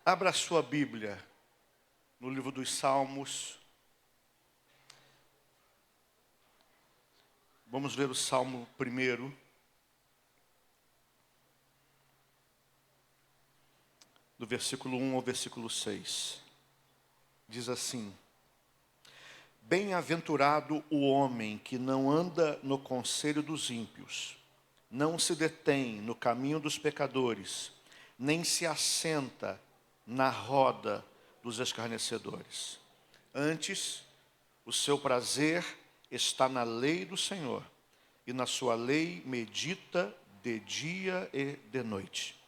Abra a sua Bíblia no livro dos Salmos. Vamos ver o Salmo 1, do versículo 1 ao versículo 6. Diz assim: Bem-aventurado o homem que não anda no conselho dos ímpios, não se detém no caminho dos pecadores, nem se assenta na roda dos escarnecedores. Antes, o seu prazer está na lei do Senhor, e na sua lei medita de dia e de noite.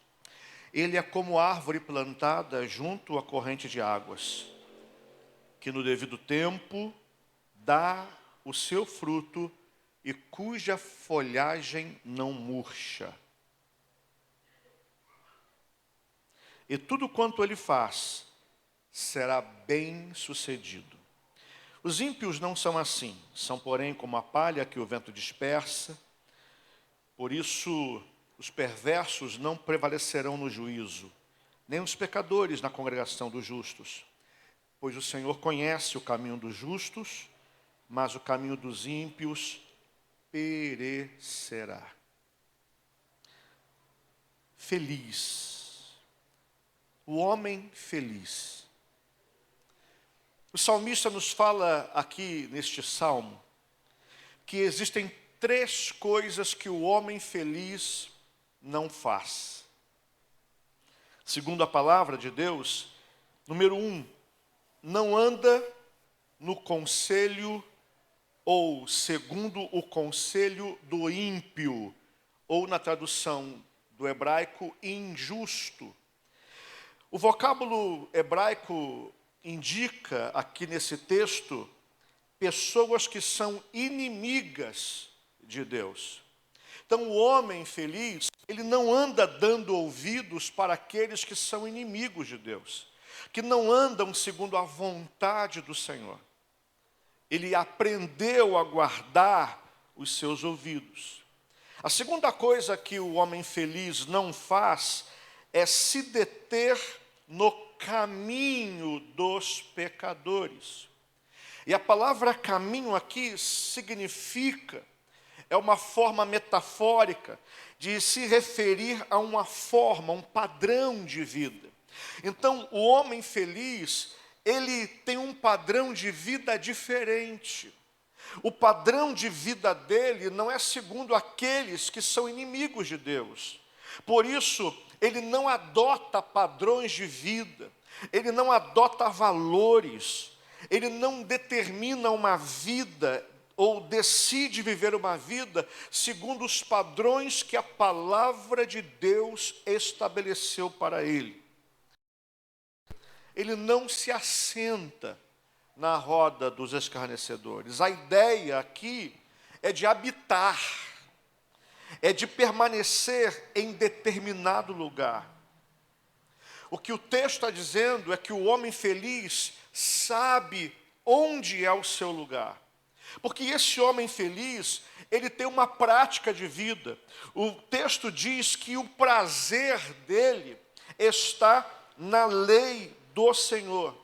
Ele é como árvore plantada junto à corrente de águas, que no devido tempo dá o seu fruto e cuja folhagem não murcha. E tudo quanto ele faz será bem sucedido. Os ímpios não são assim, são porém como a palha que o vento dispersa. Por isso os perversos não prevalecerão no juízo, nem os pecadores na congregação dos justos. Pois o Senhor conhece o caminho dos justos, mas o caminho dos ímpios perecerá. Feliz. O homem feliz. O salmista nos fala aqui neste salmo que existem 3 coisas que o homem feliz não faz. Segundo a palavra de Deus, número 1, não anda no conselho ou segundo o conselho do ímpio, ou na tradução do hebraico, injusto. O vocábulo hebraico indica aqui nesse texto pessoas que são inimigas de Deus. Então o homem feliz, ele não anda dando ouvidos para aqueles que são inimigos de Deus, que não andam segundo a vontade do Senhor. Ele aprendeu a guardar os seus ouvidos. A segunda coisa que o homem feliz não faz é se deter no caminho dos pecadores. E a palavra caminho aqui significa, é uma forma metafórica de se referir a uma forma, um padrão de vida. Então, o homem feliz, ele tem um padrão de vida diferente. O padrão de vida dele não é segundo aqueles que são inimigos de Deus. Por isso, ele não adota padrões de vida, ele não adota valores, ele não determina uma vida ou decide viver uma vida segundo os padrões que a palavra de Deus estabeleceu para ele. Ele não se assenta na roda dos escarnecedores. A ideia aqui é de habitar, é de permanecer em determinado lugar. O que o texto está dizendo é que o homem feliz sabe onde é o seu lugar. Porque esse homem feliz, ele tem uma prática de vida. O texto diz que o prazer dele está na lei do Senhor.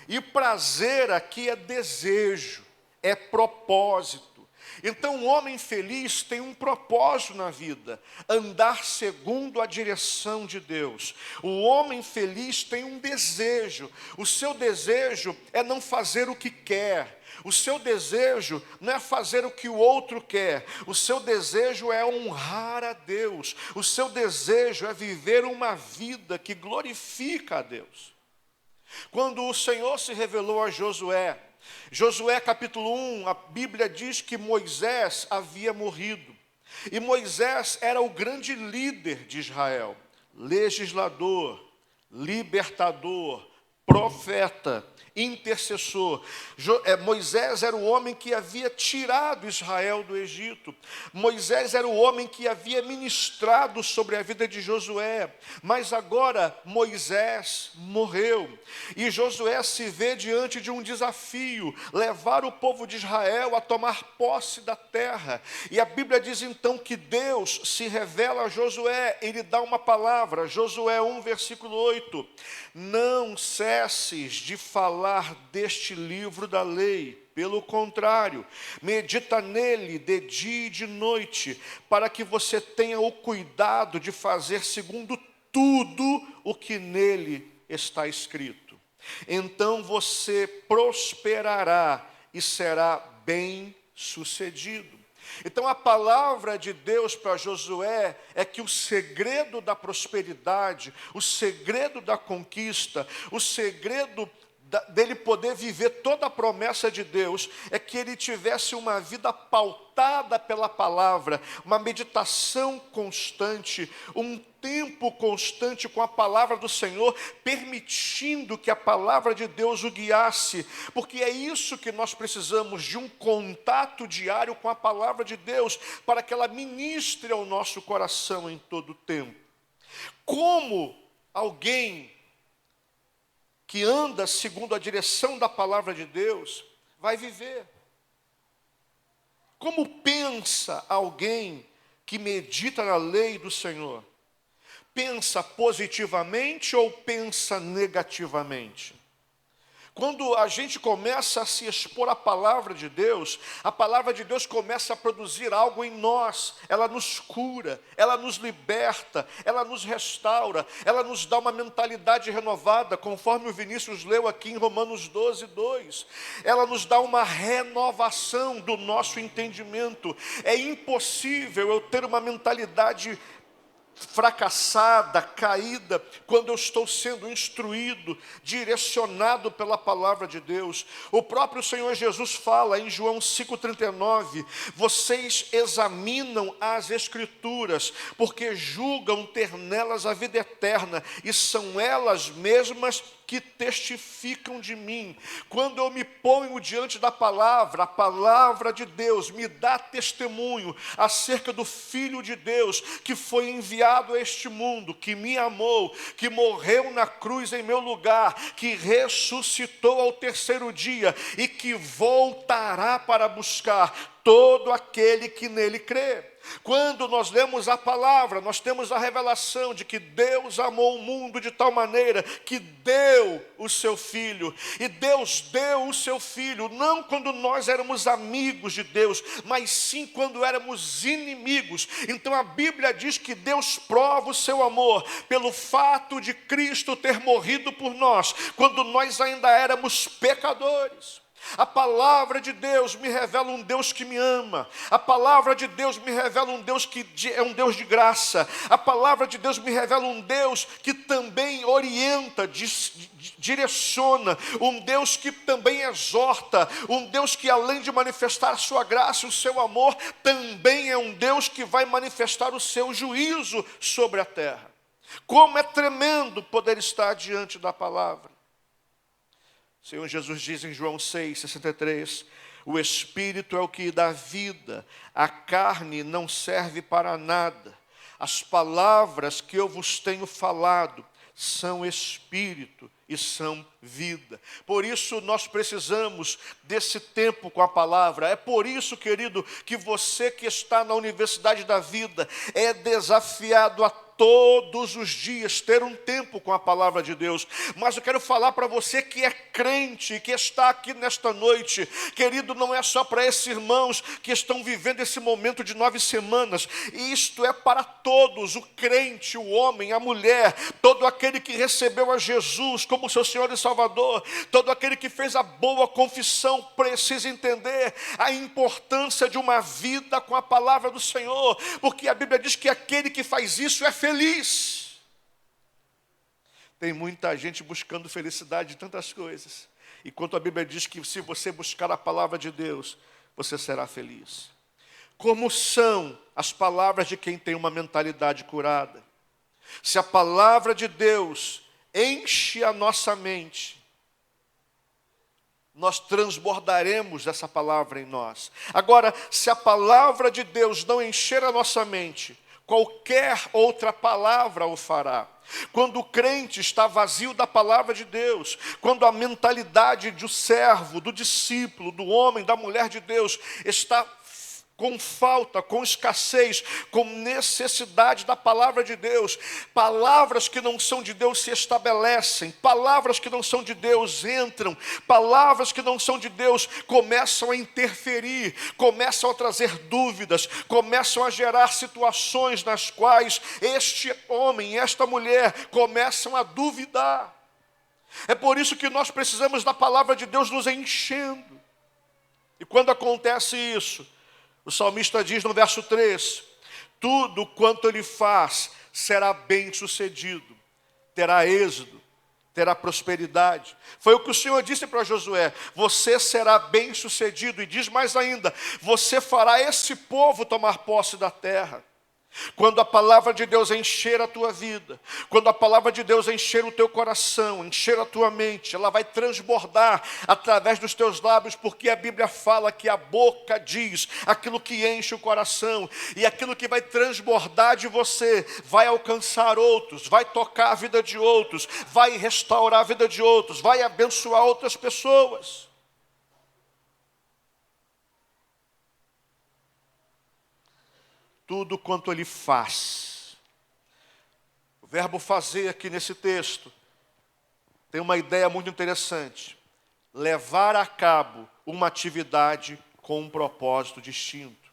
E prazer aqui é desejo, é propósito. Então o homem feliz tem um propósito na vida, andar segundo a direção de Deus. O homem feliz tem um desejo, o seu desejo é não fazer o que quer. O seu desejo não é fazer o que o outro quer. O seu desejo é honrar a Deus. O seu desejo é viver uma vida que glorifica a Deus. Quando o Senhor se revelou a Josué, Josué capítulo 1, a Bíblia diz que Moisés havia morrido. E Moisés era o grande líder de Israel, legislador, libertador, profeta, intercessor. Moisés era o homem que havia tirado Israel do Egito. Moisés era o homem que havia ministrado sobre a vida de Josué. Mas agora Moisés morreu. E Josué se vê diante de um desafio: levar o povo de Israel a tomar posse da terra. E a Bíblia diz então que Deus se revela a Josué. Ele dá uma palavra, Josué 1, versículo 8: não cesses de falar deste livro da lei, pelo contrário, medita nele de dia e de noite, para que você tenha o cuidado de fazer segundo tudo o que nele está escrito. Então você prosperará e será bem-sucedido. Então a palavra de Deus para Josué é que o segredo da prosperidade, o segredo da conquista, o segredo dele poder viver toda a promessa de Deus, é que ele tivesse uma vida pautada pela palavra, uma meditação constante, um tempo constante com a palavra do Senhor, permitindo que a palavra de Deus o guiasse, porque é isso que nós precisamos, de um contato diário com a palavra de Deus, para que ela ministre ao nosso coração em todo o tempo. Como alguém que anda segundo a direção da palavra de Deus vai viver? Como pensa alguém que medita na lei do Senhor? Pensa positivamente ou pensa negativamente? Quando a gente começa a se expor à palavra de Deus, a palavra de Deus começa a produzir algo em nós. Ela nos cura, ela nos liberta, ela nos restaura, ela nos dá uma mentalidade renovada, conforme o Vinícius leu aqui em Romanos 12, 2. Ela nos dá uma renovação do nosso entendimento. É impossível eu ter uma mentalidade fracassada, caída, quando eu estou sendo instruído, direcionado pela palavra de Deus. O próprio Senhor Jesus fala em João 5,39: vocês examinam as Escrituras, porque julgam ter nelas a vida eterna, e são elas mesmas que testificam de mim. Quando eu me ponho diante da palavra, a palavra de Deus me dá testemunho acerca do Filho de Deus, que foi enviado a este mundo, que me amou, que morreu na cruz em meu lugar, que ressuscitou ao terceiro dia e que voltará para buscar todo aquele que nele crê. Quando nós lemos a palavra, nós temos a revelação de que Deus amou o mundo de tal maneira que deu o seu Filho. E Deus deu o seu Filho, não quando nós éramos amigos de Deus, mas sim quando éramos inimigos. Então a Bíblia diz que Deus prova o seu amor pelo fato de Cristo ter morrido por nós, quando nós ainda éramos pecadores. A palavra de Deus me revela um Deus que me ama. A palavra de Deus me revela um Deus que é um Deus de graça. A palavra de Deus me revela um Deus que também orienta, direciona. Um Deus que também exorta. Um Deus que, além de manifestar a sua graça e o seu amor, também é um Deus que vai manifestar o seu juízo sobre a terra. Como é tremendo poder estar diante da palavra. O Senhor Jesus diz em João 6,63, o Espírito é o que dá vida, a carne não serve para nada. As palavras que eu vos tenho falado são Espírito e são vida. Por isso nós precisamos desse tempo com a palavra. É por isso, querido, que você que está na Universidade da Vida é desafiado a todos os dias ter um tempo com a palavra de Deus. Mas eu quero falar para você que é crente, que está aqui nesta noite, querido, não é só para esses irmãos que estão vivendo esse momento de 9 semanas, isto é para todos, o crente, o homem, a mulher, todo aquele que recebeu a Jesus como seu Senhor e Salvador, todo aquele que fez a boa confissão, precisa entender a importância de uma vida com a palavra do Senhor, porque a Bíblia diz que aquele que faz isso é feliz. Tem muita gente buscando felicidade em tantas coisas, enquanto a Bíblia diz que se você buscar a palavra de Deus, você será feliz. Como são as palavras de quem tem uma mentalidade curada? Se a palavra de Deus enche a nossa mente, nós transbordaremos essa palavra em nós. Agora, se a palavra de Deus não encher a nossa mente, qualquer outra palavra o fará. Quando o crente está vazio da palavra de Deus, quando a mentalidade do servo, do discípulo, do homem, da mulher de Deus está com falta, com escassez, com necessidade da palavra de Deus, palavras que não são de Deus se estabelecem, palavras que não são de Deus entram, palavras que não são de Deus começam a interferir, começam a trazer dúvidas, começam a gerar situações nas quais este homem e esta mulher começam a duvidar. É por isso que nós precisamos da palavra de Deus nos enchendo. E quando acontece isso, o salmista diz no verso 3, tudo quanto ele faz será bem sucedido, terá êxito, terá prosperidade. Foi o que o Senhor disse para Josué, você será bem sucedido, e diz mais ainda, você fará esse povo tomar posse da terra. Quando a palavra de Deus encher a tua vida, quando a palavra de Deus encher o teu coração, encher a tua mente, ela vai transbordar através dos teus lábios, porque a Bíblia fala que a boca diz aquilo que enche o coração, e aquilo que vai transbordar de você vai alcançar outros, vai tocar a vida de outros, vai restaurar a vida de outros, vai abençoar outras pessoas. Tudo quanto ele faz. O verbo fazer aqui nesse texto tem uma ideia muito interessante. Levar a cabo uma atividade com um propósito distinto.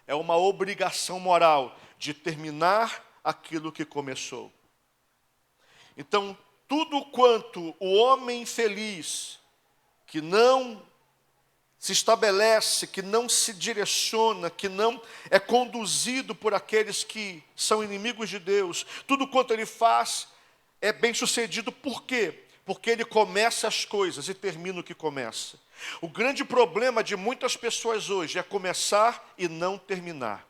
É uma obrigação moral de terminar aquilo que começou. Então, tudo quanto o homem feliz, que não se estabelece, que não se direciona, que não é conduzido por aqueles que são inimigos de Deus, tudo quanto ele faz é bem sucedido. Por quê? Porque ele começa as coisas e termina o que começa. O grande problema de muitas pessoas hoje é começar e não terminar.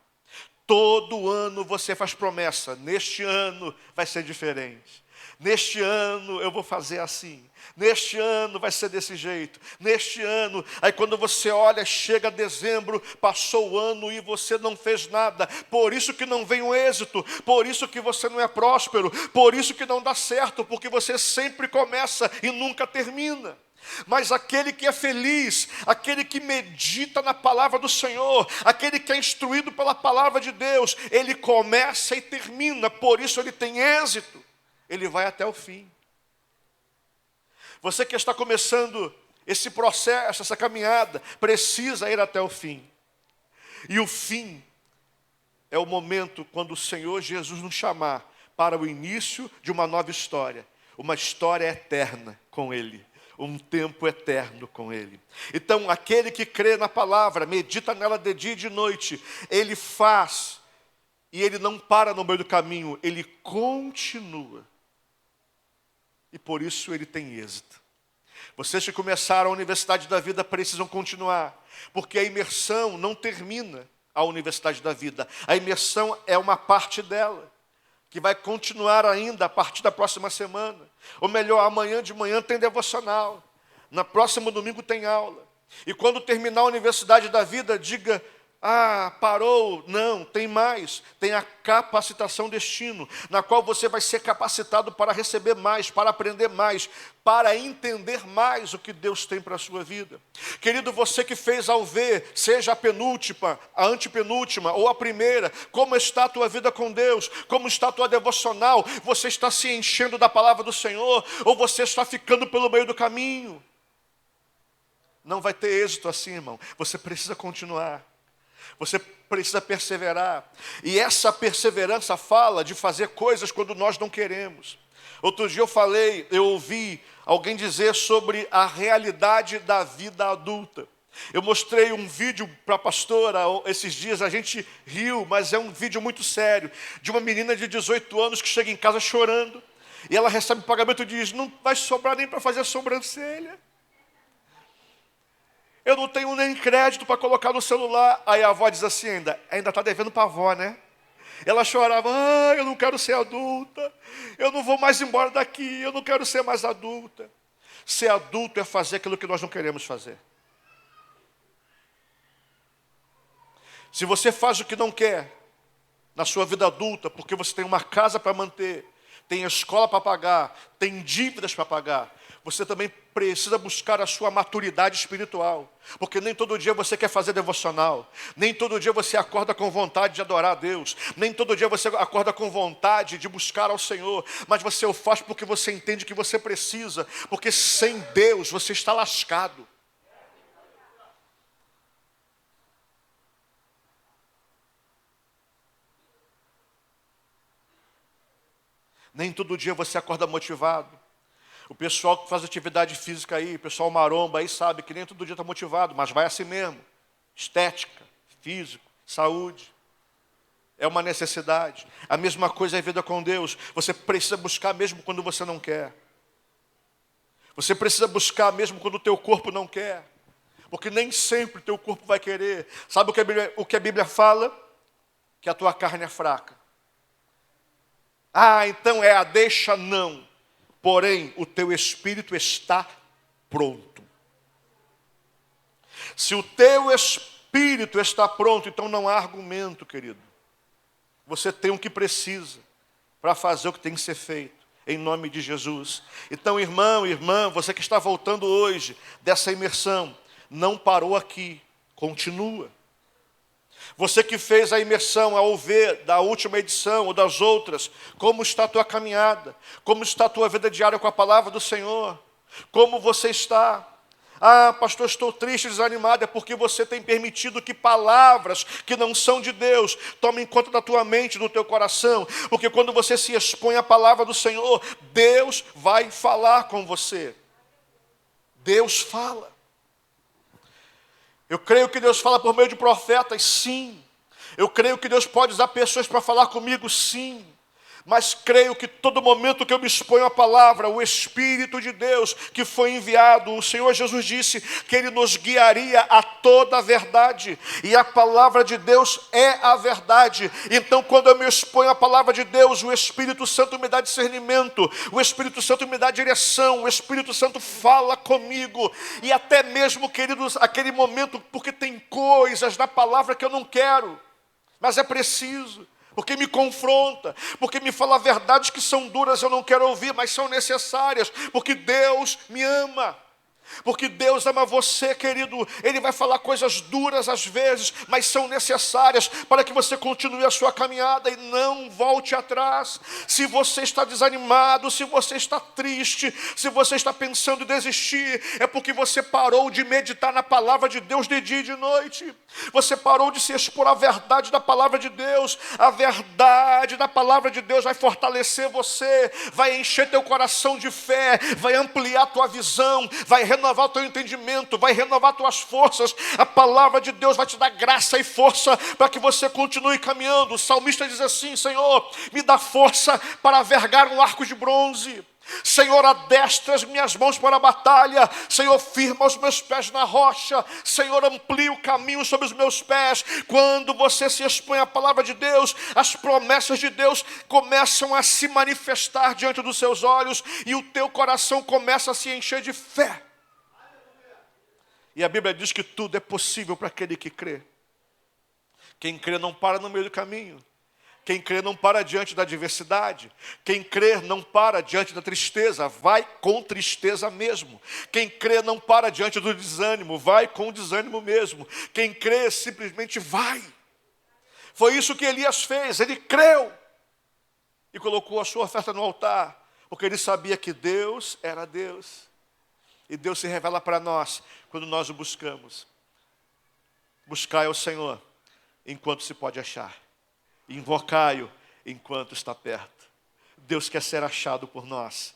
Todo ano você faz promessa, neste ano vai ser diferente. Neste ano eu vou fazer assim. Neste ano vai ser desse jeito. Neste ano, aí quando você olha, chega dezembro, passou o ano e você não fez nada. Por isso que não vem o êxito, por isso que você não é próspero, por isso que não dá certo, porque você sempre começa e nunca termina. Mas aquele que é feliz, aquele que medita na palavra do Senhor, aquele que é instruído pela palavra de Deus, ele começa e termina, por isso ele tem êxito, ele vai até o fim. Você que está começando esse processo, essa caminhada, precisa ir até o fim. E o fim é o momento quando o Senhor Jesus nos chamar para o início de uma nova história, uma história eterna com Ele. Um tempo eterno com Ele. Então, aquele que crê na palavra, medita nela de dia e de noite, ele faz, e ele não para no meio do caminho, ele continua. E por isso ele tem êxito. Vocês que começaram a Universidade da Vida precisam continuar, porque a imersão não termina a Universidade da Vida. A imersão é uma parte dela, que vai continuar ainda a partir da próxima semana. Ou melhor, amanhã de manhã tem devocional. Na próximo domingo tem aula. E quando terminar a Universidade da Vida, diga, parou. Não, tem mais. Tem a capacitação destino, na qual você vai ser capacitado para receber mais, para aprender mais, para entender mais o que Deus tem para a sua vida. Querido, você que fez ao ver, seja a penúltima, a antepenúltima ou a primeira, como está a tua vida com Deus, como está a tua devocional, você está se enchendo da palavra do Senhor, ou você está ficando pelo meio do caminho? Não vai ter êxito assim, irmão. Você precisa continuar. Você precisa perseverar. E essa perseverança fala de fazer coisas quando nós não queremos. Outro dia eu ouvi alguém dizer sobre a realidade da vida adulta. Eu mostrei um vídeo para a pastora esses dias, a gente riu, mas é um vídeo muito sério, de uma menina de 18 anos que chega em casa chorando, e ela recebe pagamento e diz, não vai sobrar nem para fazer a sobrancelha. Eu não tenho nem crédito para colocar no celular. Aí a avó diz assim ainda está devendo para a avó, né? Ela chorava, ah, eu não quero ser adulta, eu não vou mais embora daqui, eu não quero ser mais adulta. Ser adulto é fazer aquilo que nós não queremos fazer. Se você faz o que não quer na sua vida adulta, porque você tem uma casa para manter, tem escola para pagar, tem dívidas para pagar, você também precisa buscar a sua maturidade espiritual. Porque nem todo dia você quer fazer devocional. Nem todo dia você acorda com vontade de adorar a Deus. Nem todo dia você acorda com vontade de buscar ao Senhor. Mas você o faz porque você entende que você precisa. Porque sem Deus você está lascado. Nem todo dia você acorda motivado. O pessoal que faz atividade física aí, o pessoal maromba aí sabe que nem todo dia está motivado, mas vai assim mesmo. Estética, físico, saúde. É uma necessidade. A mesma coisa é a vida com Deus. Você precisa buscar mesmo quando você não quer. Você precisa buscar mesmo quando o teu corpo não quer. Porque nem sempre o teu corpo vai querer. Sabe o que a Bíblia fala? Que a tua carne é fraca. Ah, então é a deixa? Não. Porém, o teu espírito está pronto. Se o teu espírito está pronto, então não há argumento, querido. Você tem o que precisa para fazer o que tem que ser feito, em nome de Jesus. Então, irmão, irmã, você que está voltando hoje dessa imersão, não parou aqui, continua. Você que fez a imersão ao ver da última edição ou das outras, como está a tua caminhada? Como está a tua vida diária com a palavra do Senhor? Como você está? Ah, pastor, estou triste, desanimado. É porque você tem permitido que palavras que não são de Deus tomem conta da tua mente, do teu coração. Porque quando você se expõe à palavra do Senhor, Deus vai falar com você. Deus fala. Eu creio que Deus fala por meio de profetas, sim. Eu creio que Deus pode usar pessoas para falar comigo, sim. Mas creio que todo momento que eu me exponho à palavra, o Espírito de Deus que foi enviado, o Senhor Jesus disse que Ele nos guiaria a toda a verdade. E a palavra de Deus é a verdade. Então, quando eu me exponho à palavra de Deus, o Espírito Santo me dá discernimento, o Espírito Santo me dá direção, o Espírito Santo fala comigo. E até mesmo, queridos, aquele momento, porque tem coisas na palavra que eu não quero, mas é preciso. Porque me confronta, porque me fala verdades que são duras, eu não quero ouvir, mas são necessárias, porque Deus me ama. Porque Deus ama você, querido. Ele vai falar coisas duras às vezes, mas são necessárias para que você continue a sua caminhada e não volte atrás. Se você está desanimado, se você está triste, se você está pensando em desistir, é porque você parou de meditar na palavra de Deus de dia e de noite. Você parou de se expor à verdade da palavra de Deus. A verdade da palavra de Deus vai fortalecer você, vai encher teu coração de fé, vai ampliar tua visão, vai renovar o teu entendimento, vai renovar tuas forças. A palavra de Deus vai te dar graça e força para que você continue caminhando. O salmista diz assim: Senhor, me dá força para vergar um arco de bronze. Senhor, adestra as minhas mãos para a batalha. Senhor, firma os meus pés na rocha. Senhor, amplia o caminho sobre os meus pés. Quando você se expõe à palavra de Deus, as promessas de Deus começam a se manifestar diante dos seus olhos e o teu coração começa a se encher de fé. E a Bíblia diz que tudo é possível para aquele que crê. Quem crê não para no meio do caminho. Quem crê não para diante da adversidade. Quem crê não para diante da tristeza, vai com tristeza mesmo. Quem crê não para diante do desânimo, vai com desânimo mesmo. Quem crê simplesmente vai. Foi isso que Elias fez, ele creu e colocou a sua oferta no altar, porque ele sabia que Deus era Deus. E Deus se revela para nós quando nós o buscamos. Buscai ao Senhor enquanto se pode achar. Invocai-o enquanto está perto. Deus quer ser achado por nós.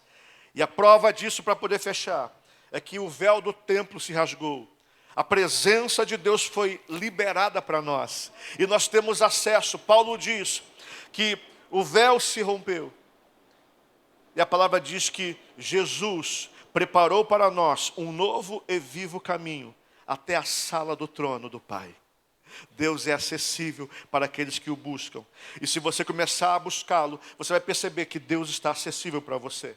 E a prova disso, para poder fechar, é que o véu do templo se rasgou. A presença de Deus foi liberada para nós. E nós temos acesso. Paulo diz que o véu se rompeu. E a palavra diz que Jesus preparou para nós um novo e vivo caminho até a sala do trono do Pai. Deus é acessível para aqueles que o buscam. E se você começar a buscá-lo, você vai perceber que Deus está acessível para você.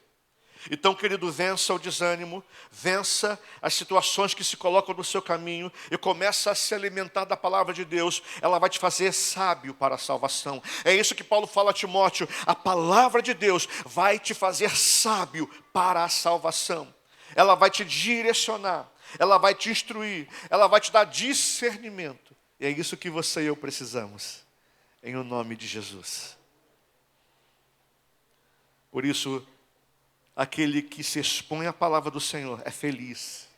Então, querido, vença o desânimo, vença as situações que se colocam no seu caminho e começa a se alimentar da palavra de Deus. Ela vai te fazer sábio para a salvação. É isso que Paulo fala a Timóteo. A palavra de Deus vai te fazer sábio para a salvação. Ela vai te direcionar, ela vai te instruir, ela vai te dar discernimento. E é isso que você e eu precisamos, em o nome de Jesus. Por isso, aquele que se expõe à palavra do Senhor é feliz.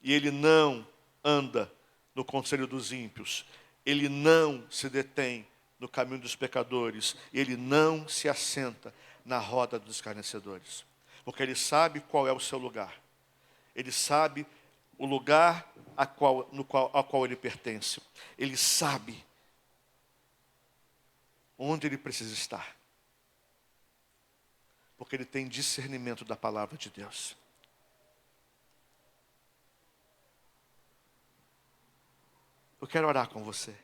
E ele não anda no conselho dos ímpios. Ele não se detém no caminho dos pecadores. Ele não se assenta na roda dos escarnecedores. Porque ele sabe qual é o seu lugar. Ele sabe o lugar ao qual ele pertence. Ele sabe onde ele precisa estar. Porque ele tem discernimento da palavra de Deus. Eu quero orar com você.